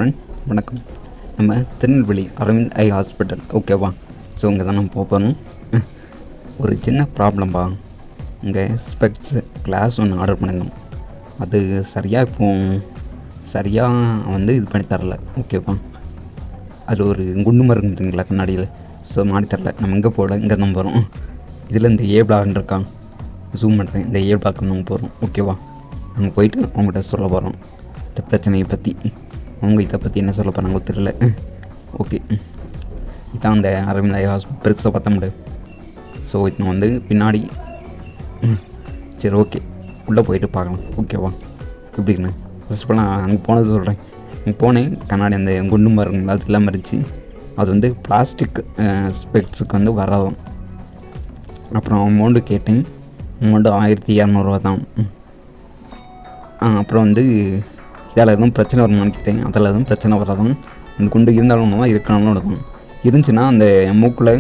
Friend, வணக்கம். நம்ம Tirunelveli Aravind eye hospital ஓகேவா? ஸோ இங்கே தான் நம்ம போகணும். ஒரு சின்ன ப்ராப்ளம்பா. இங்கே ஸ்பெக்ஸு கிளாஸ் ஒன்று ஆர்டர் பண்ணியிருந்தோம். அது சரியாக இது பண்ணி தரல ஓகேவா? அதில் ஒரு குண்டு மருந்து இருக்குங்களா கண்ணாடியில், ஸோ மாடி தரல. நம்ம இங்கே போகல, இங்கே தான் போகிறோம். இதில் இந்த ஏ பிளாக்னு இருக்கான், ஜூம் பண்ணுறேன். இந்த ஏ பிளாக் நம்ம போகிறோம் ஓகேவா? நாங்கள் போயிட்டு அவங்ககிட்ட சொல்ல போகிறோம் இந்த பிரச்சனையை பற்றி. அவங்க இதை பற்றி என்ன சொல்ல போகிறாங்களோ தெரியல. ஓகே, இதான் அந்த அரவிந்த் ஐ ஹாஸ்பிட்டல் பெருசாக பார்த்த முடியாது. ஸோ இது பின்னாடி சரி ஓகே, உள்ளே போயிட்டு பார்க்கலாம் ஓகேவா? எப்படின்னு ஃபஸ்ட் ஆஃப் ஆல் நான் அங்கே போனது சொல்கிறேன். அங்கே போனேன், கண்ணாடி அந்த குண்டு மருந்துங்களா அது இல்லாமல் இருந்துச்சு. அது பிளாஸ்டிக் ஸ்பெக்ஸுக்கு வராதான். அப்புறம் அமௌண்ட்டு கேட்டேன். அமௌண்ட்டு 1200 தான். அப்புறம் இதால் எதுவும் பிரச்சனை வருமானு கேட்டேன். அதில் எதுவும் பிரச்சனை வராதான். அந்த குண்டு இருந்தாலும் ஒன்று தான், இருக்கணும்னு தான். இருந்துச்சுன்னா அந்த மூக்கில்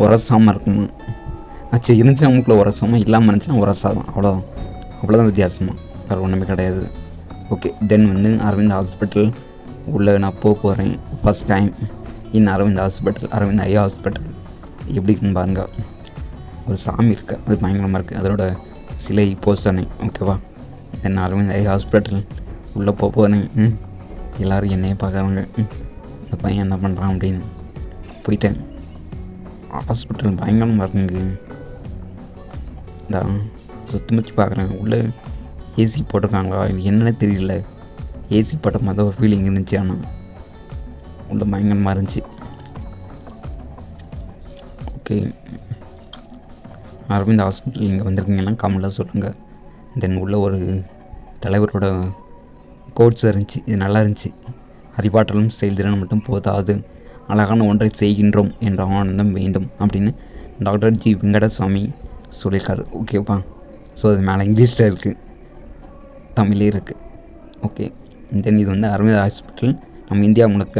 உரசாமல் இருக்குமா? ஆச்சு, இருந்துச்சுன்னா மூக்கில் உரசாமல், இல்லாமல் இருந்துச்சுன்னா உரசாதான். அவ்வளோதான் வித்தியாசமாக, வேறு ஒன்றுமே கிடையாது. ஓகே, தென் அரவிந்த் ஹாஸ்பிட்டல் உள்ளே நான் போகிறேன். First time Aravind hospital, Aravind eye hospital. எப்படி இருக்குன்னு பாருங்க. ஒரு சாமி இருக்குது, அது பயங்கரமாக இருக்குது. அதோட சிலை போஸ்டனே ஓகேவா? தென் அரவிந்த் ஐ ஹாஸ்பிட்டல் உள்ளே போகிறேன். எல்லோரும் என்னையே பார்க்குறாங்க, இந்த பையன் என்ன பண்ணுறான் அப்படின்னு. போயிட்டேன். ஹாஸ்பிட்டல் பயங்கரமாக இருக்குங்க. இதான் சுற்றி முற்றி பார்க்குறேன். உள்ளே ஏசி போட்டிருக்காங்களா இது என்னன்னே தெரியல. ஏசி போட்ட மாதிரி தான் ஒரு ஃபீலிங் இருந்துச்சு. ஆனால் உள்ளே பயங்கரமாக இருந்துச்சு. ஓகே, அரவிந்த் ஹாஸ்பிட்டல் இங்கே வந்திருக்கீங்கன்னா கமெண்ட்டில் சொல்லுங்கள். தென் உள்ள ஒரு தலைவரோட கோட்ஸ் இருந்துச்சு. இது நல்லா இருந்துச்சு. அறிவாற்றலும் செயல்திறன் மட்டும் போதாது, அழகான ஒன்றை செய்கின்றோம் என்ற ஆனந்தம் வேண்டும் அப்படின்னு டாக்டர் ஜி வெங்கடசாமி சொல்லியிருக்காரு ஓகேப்பா? ஸோ அது மேலே இங்கிலீஷில் இருக்குது, தமிழ்லேயும் இருக்குது. ஓகே, தென் இது அரவிந்த் ஹாஸ்பிட்டல் நம்ம இந்தியா முழுக்க